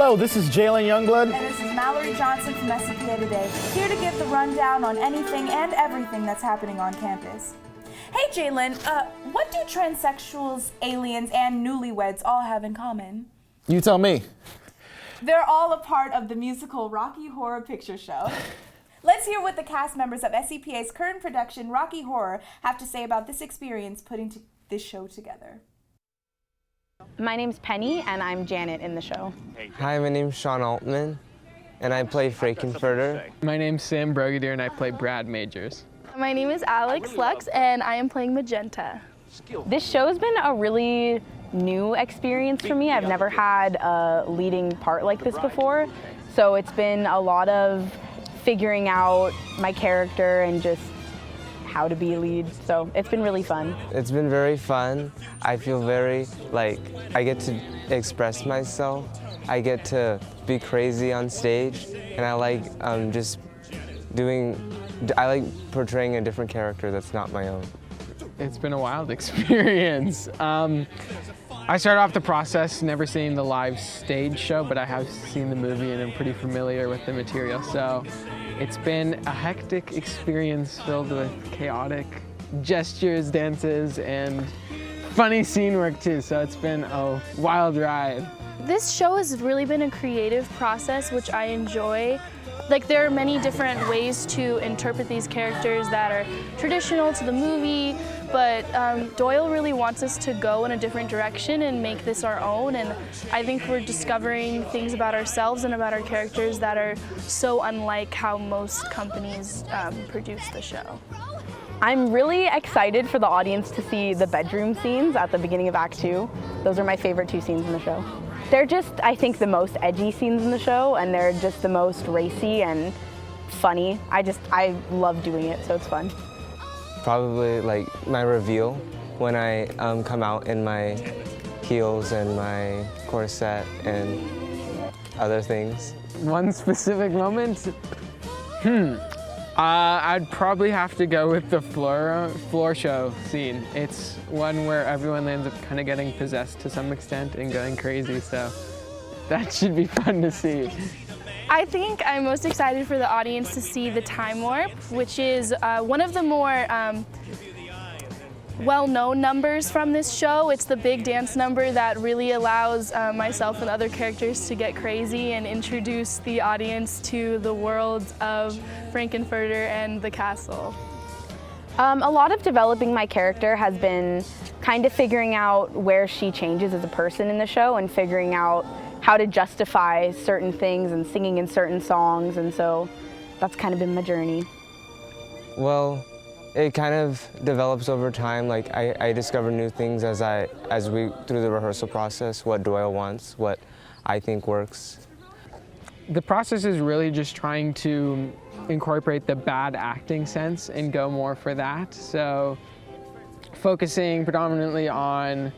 Hello, this is Jalen Youngblood. And this is Mallory Johnson from SCPA Today, here to give the rundown on anything and everything that's happening on campus. Hey Jalen, what do transsexuals, aliens, and newlyweds all have in common? You tell me. They're all a part of the musical Rocky Horror Picture Show. Let's hear what the cast members of SCPA's current production, Rocky Horror, have to say about this experience putting this show together. My name's Penny, and I'm Janet in the show. Hi, my name's Sean Altman, and I play Frankenfurter. My name's Sam Brogadier, and I play Brad Majors. My name is Alex Lux, and I am playing Magenta. This show's been a really new experience for me. I've never had a leading part like this before, so it's been a lot of figuring out my character and just how to be a lead, so it's been really fun. It's been very fun. I feel very, I get to express myself. I get to be crazy on stage, and I like I like portraying a different character that's not my own. It's been a wild experience. I started off the process never seeing the live stage show, but I have seen the movie and I'm pretty familiar with the material, so it's been a hectic experience filled with chaotic gestures, dances, and funny scene work too, so it's been a wild ride. This show has really been a creative process, which I enjoy. There are many different ways to interpret these characters that are traditional to the movie, but Doyle really wants us to go in a different direction and make this our own, and I think we're discovering things about ourselves and about our characters that are so unlike how most companies produce the show. I'm really excited for the audience to see the bedroom scenes at the beginning of Act 2. Those are my favorite two scenes in the show. They're just, I think, the most edgy scenes in the show, and they're just the most racy and funny. I love doing it, so it's fun. Probably my reveal when I come out in my heels and my corset and other things. One specific moment? I'd probably have to go with the floor show scene. It's one where everyone ends up kind of getting possessed to some extent and going crazy, so that should be fun to see. I think I'm most excited for the audience to see the Time Warp, which is one of the more well-known numbers from this show. It's the big dance number that really allows myself and other characters to get crazy and introduce the audience to the world of Frankenfurter and the castle. A lot of developing my character has been kind of figuring out where she changes as a person in the show and figuring out how to justify certain things and singing in certain songs, and so that's kind of been my journey. Well, it kind of develops over time. I discover new things through the rehearsal process, what Doyle wants, what I think works. The process is really just trying to incorporate the bad acting sense and go more for that. So focusing predominantly on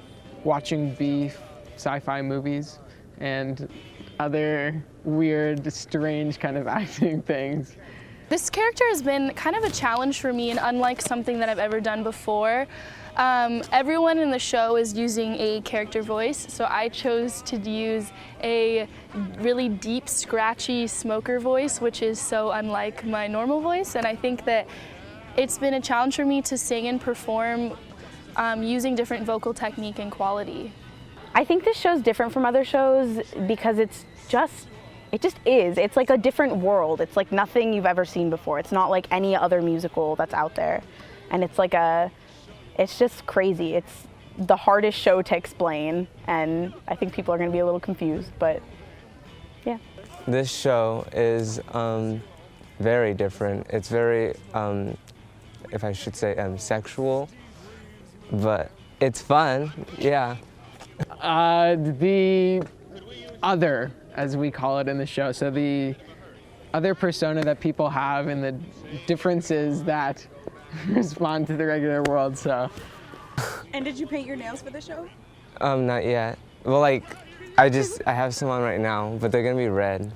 watching B sci-fi movies and other weird, strange kind of acting things. This character has been kind of a challenge for me, and unlike something that I've ever done before. Everyone in the show is using a character voice, so I chose to use a really deep, scratchy smoker voice, which is so unlike my normal voice, and I think that it's been a challenge for me to sing and perform using different vocal technique and quality. I think this show's different from other shows because it just is. It's like a different world. It's like nothing you've ever seen before. It's not like any other musical that's out there. And it's just crazy. It's the hardest show to explain, and I think people are gonna be a little confused, but yeah. This show is very different. It's very, if I should say, sexual, but it's fun, yeah. The other, as we call it in the show, so the other persona that people have and the differences that respond to the regular world, so. And did you paint your nails for the show? Not yet. Well, I have some on right now, but they're gonna be red.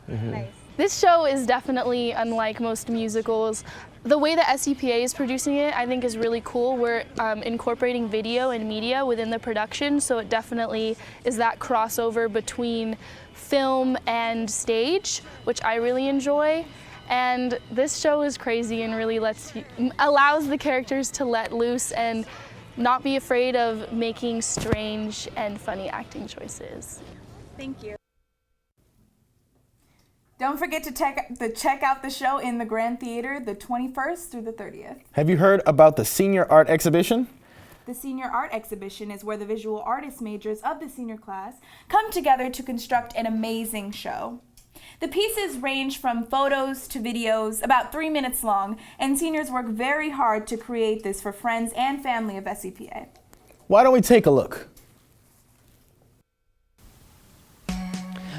Nice. This show is definitely unlike most musicals. The way that SCPA is producing it, I think, is really cool. We're incorporating video and media within the production, so it definitely is that crossover between film and stage, which I really enjoy. And this show is crazy and really allows the characters to let loose and not be afraid of making strange and funny acting choices. Thank you. Don't forget to check out the show in the Grand Theater the 21st through the 30th. Have you heard about the Senior Art Exhibition? The Senior Art Exhibition is where the visual artist majors of the senior class come together to construct an amazing show. The pieces range from photos to videos, about 3 minutes long, and seniors work very hard to create this for friends and family of SCPA. Why don't we take a look?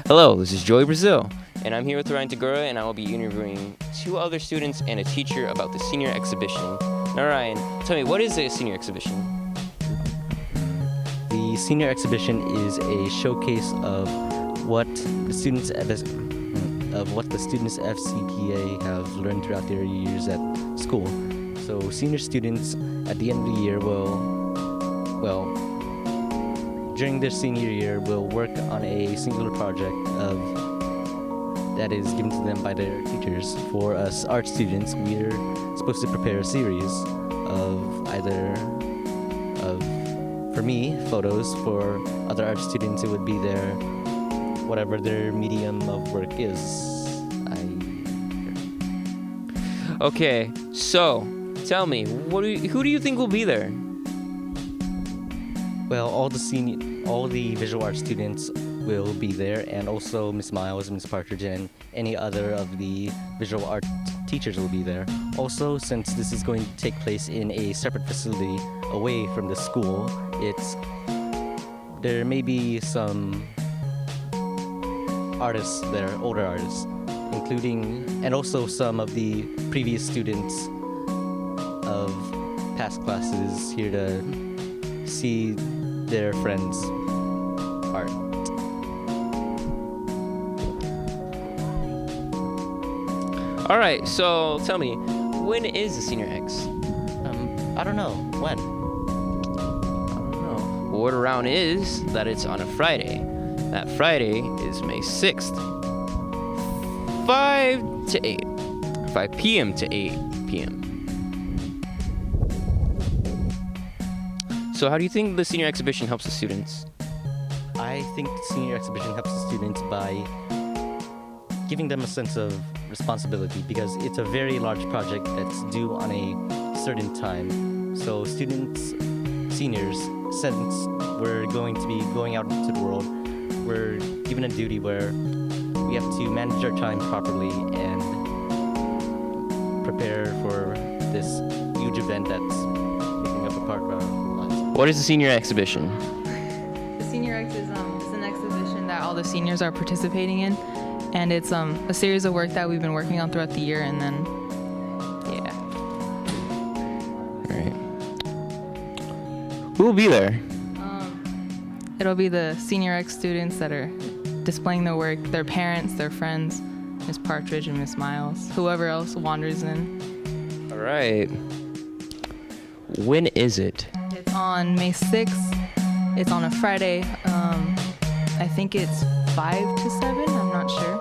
Hello, this is Joey Brazil, and I'm here with Ryan Tagura, and I will be interviewing 2 other students and a teacher about the senior exhibition. Now, Ryan, tell me, what is a senior exhibition? The senior exhibition is a showcase of what the students at SCPA have learned throughout their years at school. So senior students at the end of the year during their senior year will work on a singular project that is given to them by their teachers. For us art students, we're supposed to prepare a series for me, photos. For other art students, it would be whatever their medium of work is. Okay, so tell me, who do you think will be there? Well, all the visual art students will be there, and also Miss Miles, Miss Partridge, and any other of the visual art teachers will be there. Also, since this is going to take place in a separate facility away from the school, there may be some artists there, older artists, and also some of the previous students of past classes here to see their friends' art. All right, so tell me, when is the Senior X? I don't know. When? I don't know. Word around is that it's on a Friday. That Friday is May 6th, 5 p.m. to 8 p.m. So how do you think the senior exhibition helps the students? I think the senior exhibition helps the students by giving them a sense of responsibility, because it's a very large project that's due on a certain time. So seniors, since we're going to be going out into the world, we're given a duty where we have to manage our time properly and prepare for this huge event that's making up a part of our lives. What is the senior exhibition? The Senior X is an exhibition that all the seniors are participating in, and it's a series of work that we've been working on throughout the year, and then, yeah. All right. Who will be there? It'll be the Senior X students that are displaying their work, their parents, their friends, Miss Partridge and Miss Miles, whoever else wanders in. All right. When is it? It's on May 6th. It's on a Friday. I think it's 5 to 7, I'm not sure.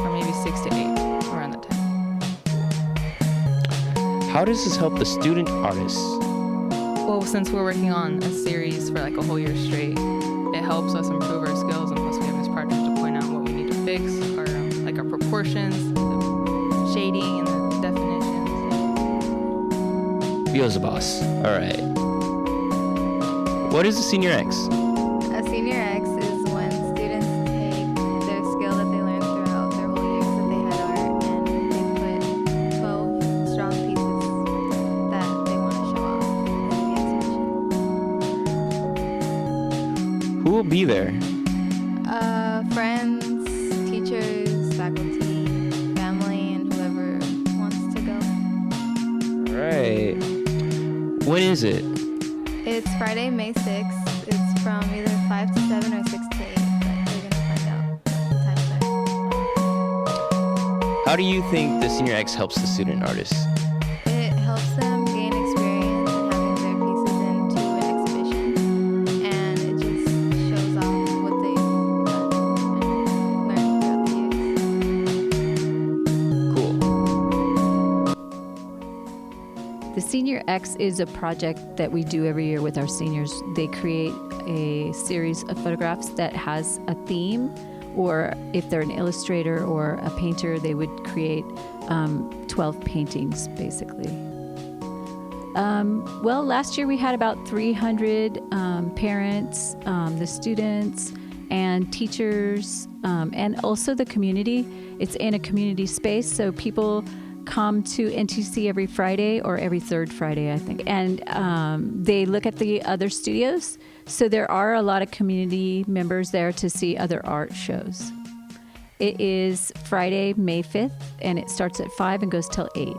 Or maybe 6 to 8, around that time. How does this help the student artists? Well, since we're working on a series for like a whole year straight, it helps us improve our skills, and plus we have Miss Partridge to point out what we need to fix, our like our proportions, the shading, and the definitions. Beelzebus. All right. What is the Senior X? A Senior X is when students take their skill that they learned throughout their whole years that they had art, and they put 12 strong pieces that they want to show off in the exhibition. Who will be there? Friends, teachers, faculty, family, and whoever wants to go. All right. When is it? It's Friday, May 6th. It's from either 5 to 7 or 6 to 8, but we're going to find out the time How do you think the Senior X helps the student artists? It helps them gain experience in having their pieces into an exhibition, and it just shows off what they've done and learned throughout the years. Cool. The Senior X is a project that we do every year with our seniors. They create a series of photographs that has a theme, or if they're an illustrator or a painter, they would create 12 paintings, basically. Well, last year we had about 300 parents, the students, and teachers, and also the community. It's in a community space, so people come to NTC every Friday or every third Friday, I think. And they look at the other studios. So there are a lot of community members there to see other art shows. It is Friday, May 5th, and it starts at 5 and goes till 8.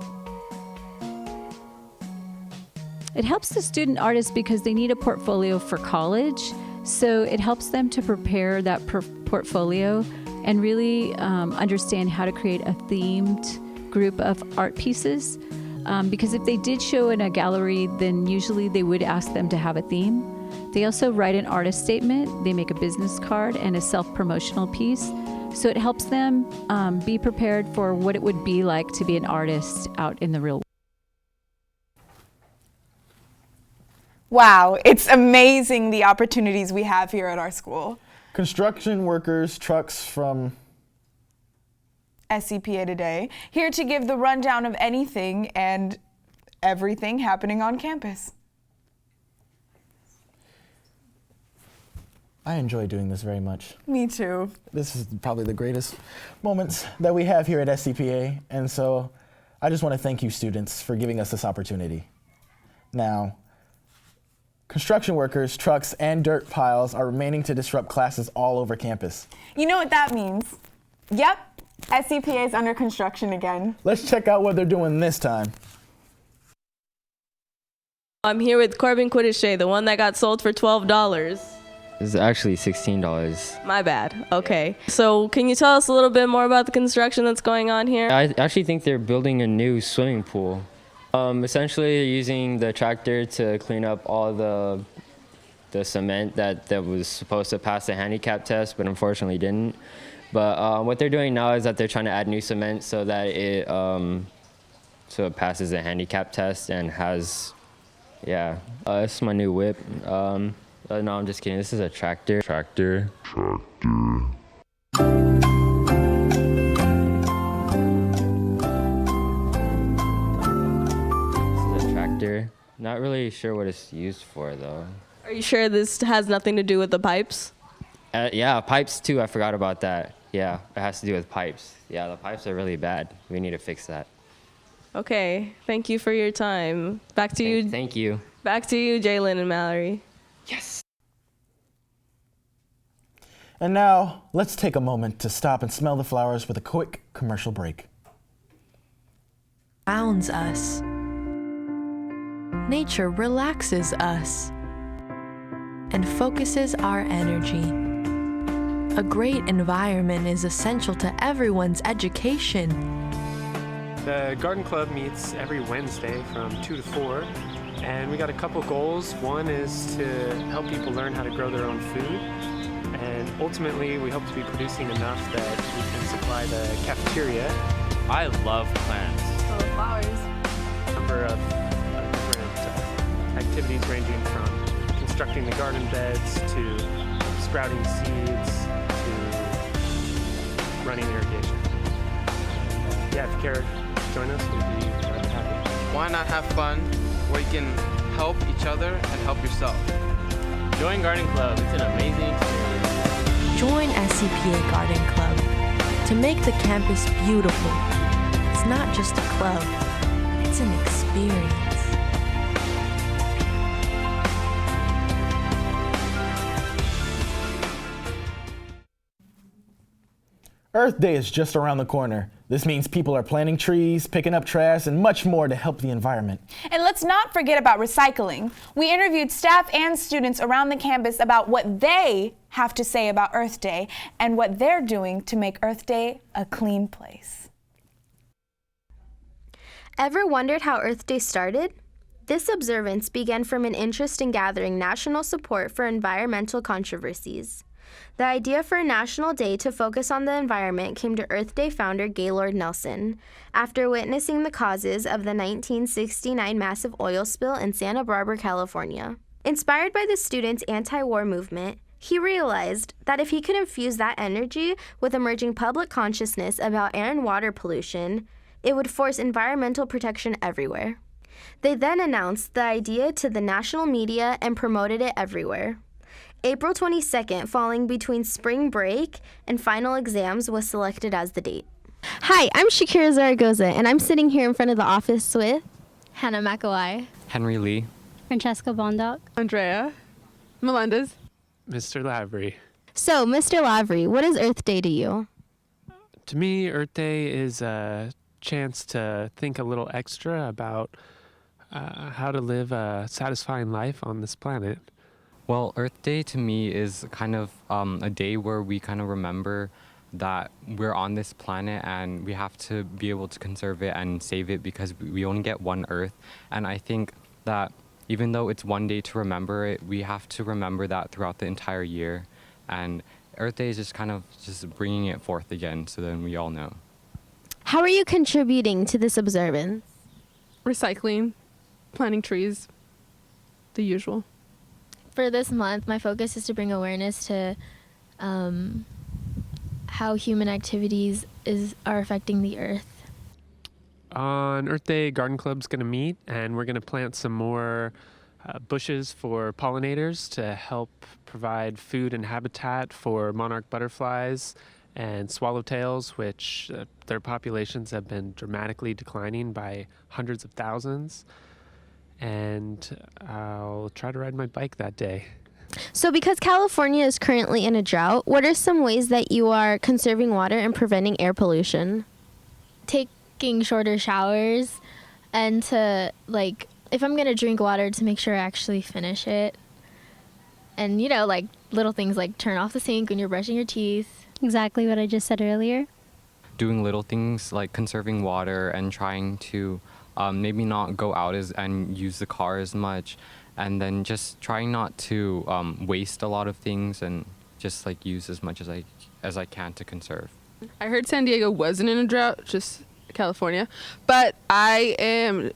It helps the student artists because they need a portfolio for college. So it helps them to prepare that portfolio and really understand how to create a themed group of art pieces. Because if they did show in a gallery, then usually they would ask them to have a theme. They also write an artist statement, they make a business card and a self-promotional piece. So it helps them be prepared for what it would be like to be an artist out in the real world. Wow, it's amazing the opportunities we have here at our school. Construction workers, trucks from SCPA Today, here to give the rundown of anything and everything happening on campus. I enjoy doing this very much. Me too. This is probably the greatest moments that we have here at SCPA, and so I just want to thank you students for giving us this opportunity. Now, construction workers, trucks, and dirt piles are remaining to disrupt classes all over campus. You know what that means? Yep, SCPA is under construction again. Let's check out what they're doing this time. I'm here with Corbin Quiddichet, the one that got sold for $12. This is actually $16. My bad. Okay. So can you tell us a little bit more about the construction that's going on here? I actually think they're building a new swimming pool. Essentially, they're using the tractor to clean up all the cement that was supposed to pass the handicap test, but unfortunately didn't. But what they're doing now is that they're trying to add new cement so that it passes the handicap test and has, yeah. This is my new whip. No, I'm just kidding. This is a tractor. Tractor. This is a tractor. Not really sure what it's used for, though. Are you sure this has nothing to do with the pipes? Yeah, pipes too. I forgot about that. Yeah, it has to do with pipes. Yeah, the pipes are really bad. We need to fix that. Okay. Thank you for your time. Back to you. Thank you. Back to you, Jalen and Mallory. Yes. And now, let's take a moment to stop and smell the flowers with a quick commercial break. Grounds us. Nature relaxes us and focuses our energy. A great environment is essential to everyone's education. The garden club meets every Wednesday from 2 to 4, and we got a couple goals. One is to help people learn how to grow their own food, and ultimately we hope to be producing enough that we can supply the cafeteria. I love plants. Oh, flowers. A number of different activities ranging from constructing the garden beds to sprouting seeds to running irrigation. Yeah, if you care to join us, we'd be glad to have you. Why not have fun where you can help each other and help yourself? Join Garden Club. It's an amazing experience. Join SCPA Garden Club to make the campus beautiful. It's not just a club, it's an experience. Earth Day is just around the corner. This means people are planting trees, picking up trash, and much more to help the environment. And let's not forget about recycling. We interviewed staff and students around the campus about what they have to say about Earth Day and what they're doing to make Earth Day a clean place. Ever wondered how Earth Day started? This observance began from an interest in gathering national support for environmental controversies. The idea for a national day to focus on the environment came to Earth Day founder Gaylord Nelson after witnessing the causes of the 1969 massive oil spill in Santa Barbara, California. Inspired by the students' anti-war movement, he realized that if he could infuse that energy with emerging public consciousness about air and water pollution, it would force environmental protection everywhere. They then announced the idea to the national media and promoted it everywhere. April 22nd, falling between spring break and final exams, was selected as the date. Hi, I'm Shakira Zaragoza, and I'm sitting here in front of the office with Hannah McAwai, Henry Lee, Francesca Bondoc, Andrea, Melendez, Mr. Lavery. So, Mr. Lavery, what is Earth Day to you? To me, Earth Day is a chance to think a little extra about how to live a satisfying life on this planet. Well, Earth Day to me is kind of a day where we kind of remember that we're on this planet and we have to be able to conserve it and save it because we only get one Earth. And I think that even though it's one day to remember it, we have to remember that throughout the entire year. And Earth Day is just kind of just bringing it forth again so then we all know. How are you contributing to this observance? Recycling, planting trees, the usual. For this month, my focus is to bring awareness to how human activities are affecting the earth. On Earth Day, Garden Club's going to meet, and we're going to plant some more bushes for pollinators to help provide food and habitat for monarch butterflies and swallowtails, which their populations have been dramatically declining by hundreds of thousands. And I'll try to ride my bike that day. So because California is currently in a drought, what are some ways that you are conserving water and preventing air pollution? Taking shorter showers, and to, like, if I'm going to drink water, to make sure I actually finish it. And, you know, like, little things like turn off the sink when you're brushing your teeth. Exactly what I just said earlier. Doing little things like conserving water and trying to maybe not go out and use the car as much, and then just trying not to waste a lot of things and just like use as much as I can to conserve. I heard San Diego wasn't in a drought, just California, but I am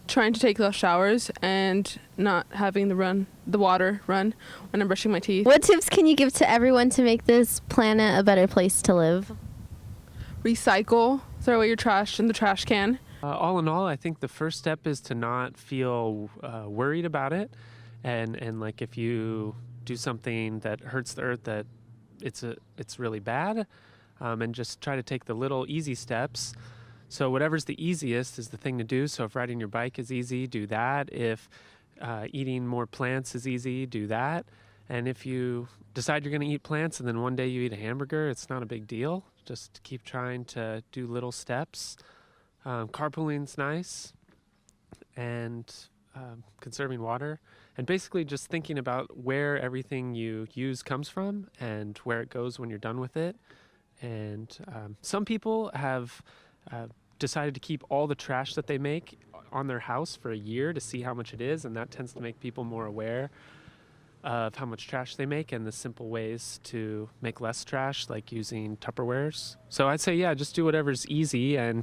trying to take less showers and not having the water run when I'm brushing my teeth. What tips can you give to everyone to make this planet a better place to live? Recycle, throw away your trash in the trash can. All in all, I think the first step is to not feel worried about it, and like if you do something that hurts the earth, that it's really bad, and just try to take the little easy steps. So whatever's the easiest is the thing to do. So if riding your bike is easy, do that. If eating more plants is easy, do that. And if you decide you're going to eat plants and then one day you eat a hamburger, it's not a big deal. Just keep trying to do little steps. Carpooling's nice, and conserving water, and basically just thinking about where everything you use comes from and where it goes when you're done with it. And some people have decided to keep all the trash that they make on their house for a year to see how much it is, and that tends to make people more aware of how much trash they make and the simple ways to make less trash, like using Tupperwares. So I'd say, yeah, just do whatever's easy and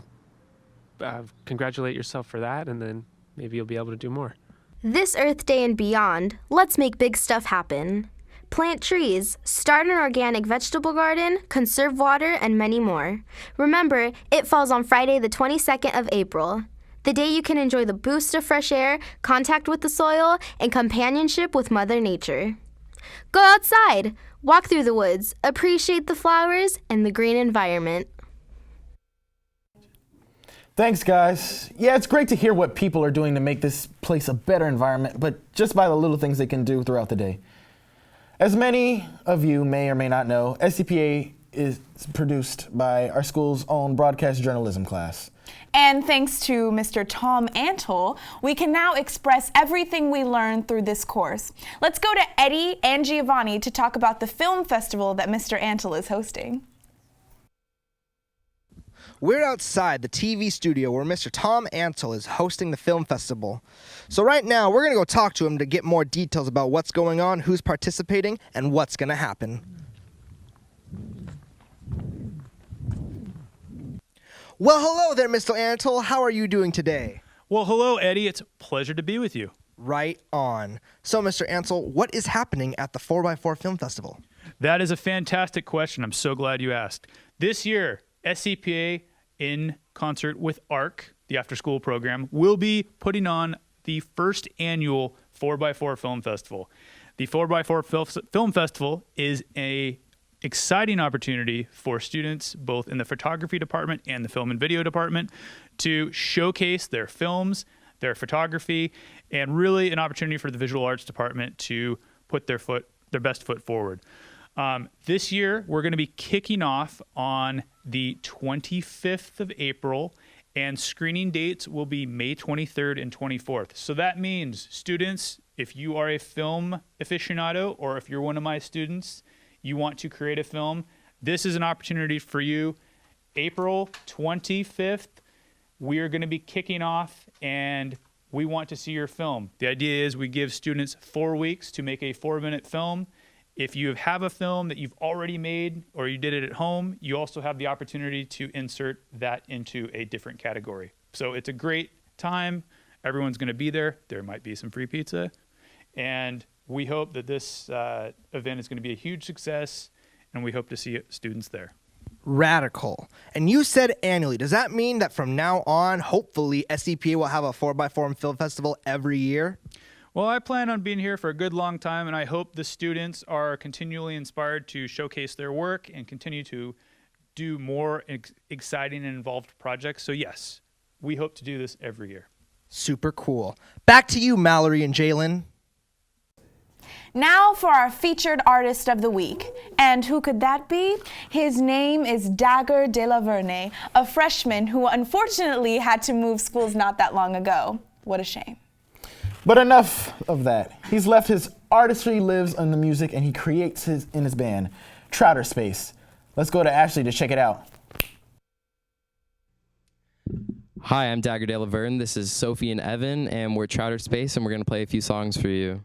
congratulate yourself for that, and then maybe you'll be able to do more. This Earth Day and beyond, let's make big stuff happen. Plant trees, start an organic vegetable garden, conserve water, and many more. Remember, it falls on Friday the 22nd of April, the day you can enjoy the boost of fresh air, contact with the soil, and companionship with Mother Nature. Go outside, walk through the woods, appreciate the flowers and the green environment. Thanks, guys. Yeah, it's great to hear what people are doing to make this place a better environment, but just by the little things they can do throughout the day. As many of you may or may not know, SCPA is produced by our school's own broadcast journalism class. And thanks to Mr. Tom Antle, we can now express everything we learned through this course. Let's go to Eddie and Giovanni to talk about the film festival that Mr. Antle is hosting. We're outside the TV studio where Mr. Tom Ansel is hosting the film festival. So right now, we're going to go talk to him to get more details about what's going on, who's participating, and what's going to happen. Well, hello there, Mr. Ansel. How are you doing today? Well, hello, Eddie. It's a pleasure to be with you. Right on. So, Mr. Ansel, what is happening at the 4x4 Film Festival? That is a fantastic question. I'm so glad you asked. This year, SCPA, in concert with ARC, the after-school program, will be putting on the first annual 4x4 Film Festival. The 4x4 Film Festival is an exciting opportunity for students, both in the photography department and the film and video department, to showcase their films, their photography, and really an opportunity for the visual arts department to put their best foot forward. This year, we're going to be kicking off on the 25th of April, and screening dates will be May 23rd and 24th. So that means, students, if you are a film aficionado or if you're one of my students, you want to create a film, this is an opportunity for you. April 25th, we are going to be kicking off, and we want to see your film. The idea is we give students 4 weeks to make a 4-minute film. If you have a film that you've already made or you did it at home, you also have the opportunity to insert that into a different category. So it's a great time. Everyone's going to be there. There might be some free pizza. And we hope that this event is going to be a huge success, and we hope to see students there. Radical. And you said annually. Does that mean that from now on, hopefully, SCPA will have a 4x4 Film Festival every year? Well, I plan on being here for a good long time, and I hope the students are continually inspired to showcase their work and continue to do more exciting and involved projects. So yes, we hope to do this every year. Super cool. Back to you, Mallory and Jalen. Now for our featured artist of the week. And who could that be? His name is Dagger De La Verne, a freshman who unfortunately had to move schools not that long ago. What a shame. But enough of that. He's left his artistry lives in the music, and he creates in his band, Trouter Space. Let's go to Ashley to check it out. Hi, I'm Dagger De La Verne. This is Sophie and Evan, and we're Trouter Space, and we're going to play a few songs for you.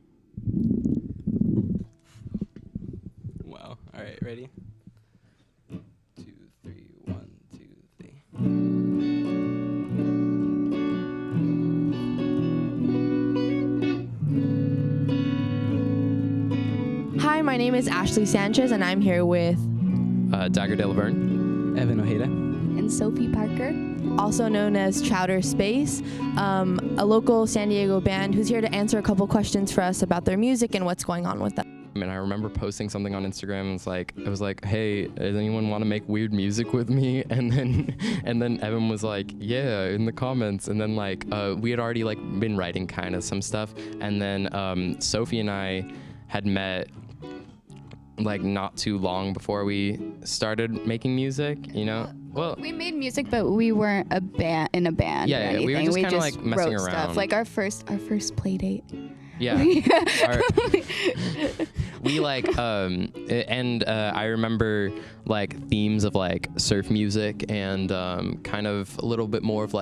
Wow. All right, ready? 2, 3, 1, 2, 3. Hi, my name is Ashley Sanchez, and I'm here with Dagger De La Verne, Evan Ojeda, and Sophie Parker, also known as Trouter Space, a local San Diego band who's here to answer a couple questions for us about their music and what's going on with them. And I remember posting something on Instagram, and it was like, hey, does anyone want to make weird music with me? And then Evan was like, yeah, in the comments. And then we had already been writing kind of some stuff. And then Sophie and I had met not too long before we started making music, you know? Well, we made music, but we weren't in a band. Yeah, or anything. we were just kind of messing wrote around. Stuff. Like our first play date. Yeah. I remember themes of surf music and kind of a little bit more of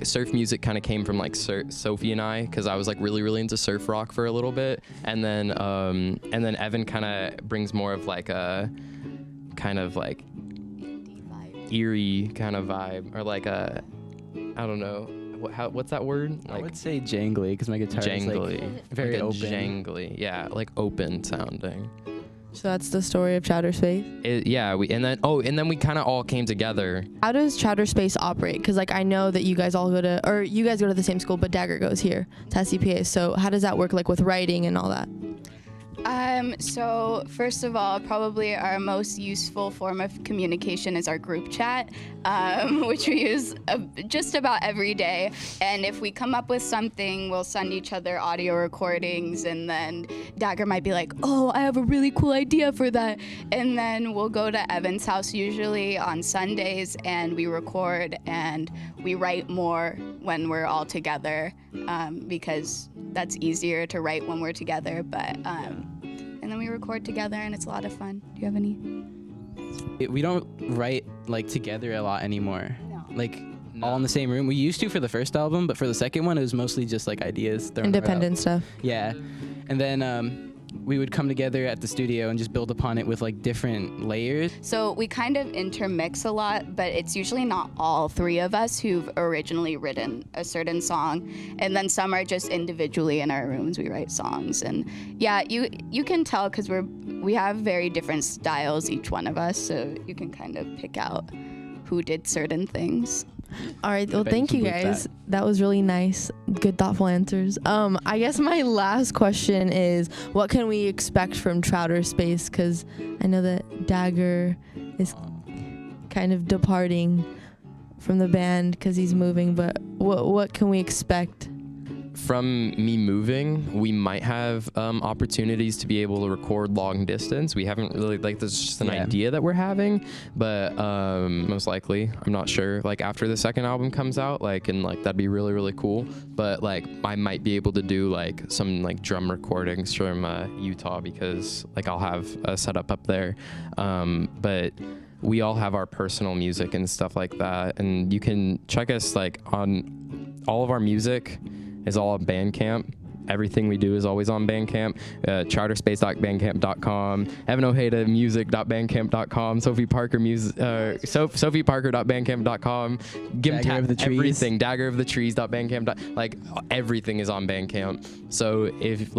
surf music kind of came from Sophie and I, because I was really, really into surf rock for a little bit, and then Evan kind of brings more of a kind of eerie kind of vibe, or I don't know. What's that word? I would say jangly, because my guitar jangly. is very open. Jangly, yeah, open sounding. So that's the story of Trouter Space? And then we kind of all came together. How does Trouter Space operate? Because I know that you guys go to the same school, but Dagger goes here to SCPA. So how does that work with writing and all that? So first of all, probably our most useful form of communication is our group chat, which we use just about every day. And if we come up with something, we'll send each other audio recordings, and then Dagger might be like, oh, I have a really cool idea for that. And then we'll go to Evan's house usually on Sundays, and we record and we write more when we're all together, because that's easier to write when we're together. But and then we record together, and it's a lot of fun. Do you have any? We don't write like together a lot anymore. Like all in the same room. We used to for the first album, but for the second one, it was mostly just like ideas. thrown Independent around. stuff. Yeah, and then we would come together at the studio and just build upon it with like different layers. So we kind of intermix a lot, but it's usually not all three of us who've originally written a certain song. And then some are just individually in our rooms, we write songs. And yeah, you can tell because we have very different styles, each one of us, so you can kind of pick out who did certain things. All right. Well, thank you guys. That was really nice. Good, thoughtful answers. I guess my last question is, what can we expect from Trouter Space? Because I know that Dagger is kind of departing from the band because he's moving. But what can we expect? From me moving, we might have opportunities to be able to record long distance. We haven't really, like, this is just an idea that we're having, but most likely, I'm not sure, like, after the second album comes out, like, and, like, that'd be really, really cool, but, like, I might be able to do, like, some, like, drum recordings from Utah because, like, I'll have a setup up there, but we all have our personal music and stuff like that, and you can check us, like, on all of our music is all on Bandcamp. Everything we do is always on Bandcamp. Charterspace.bandcamp.com, EvanOjedamusic.bandcamp.com, SophieParker.bandcamp.com, Gimtat, everything, Daggerofthetrees.bandcamp. Like, everything is on Bandcamp. So if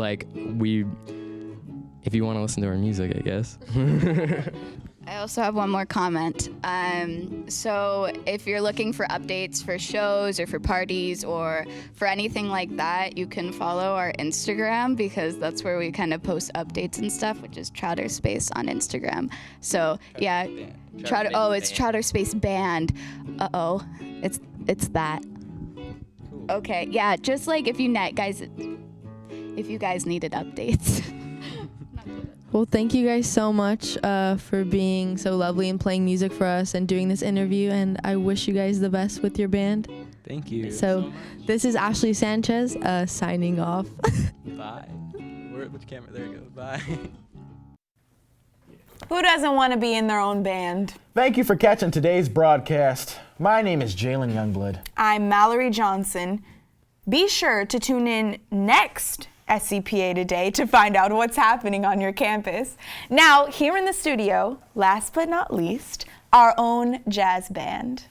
you want to listen to our music, I guess. I also have one more comment. So if you're looking for updates for shows or for parties or for anything like that, you can follow our Instagram because that's where we kind of post updates and stuff, which is Trouter Space on Instagram. So yeah, it's Trouter Space Band. It's that. Okay, yeah, just like if you guys needed updates. Well, thank you guys so much for being so lovely and playing music for us and doing this interview. And I wish you guys the best with your band. Thank you. So this is Ashley Sanchez signing off. Bye. Which camera? There we go. Bye. Who doesn't want to be in their own band? Thank you for catching today's broadcast. My name is Jalen Youngblood. I'm Mallory Johnson. Be sure to tune in next SCPA Today to find out what's happening on your campus. Now, here in the studio, last but not least, our own jazz band.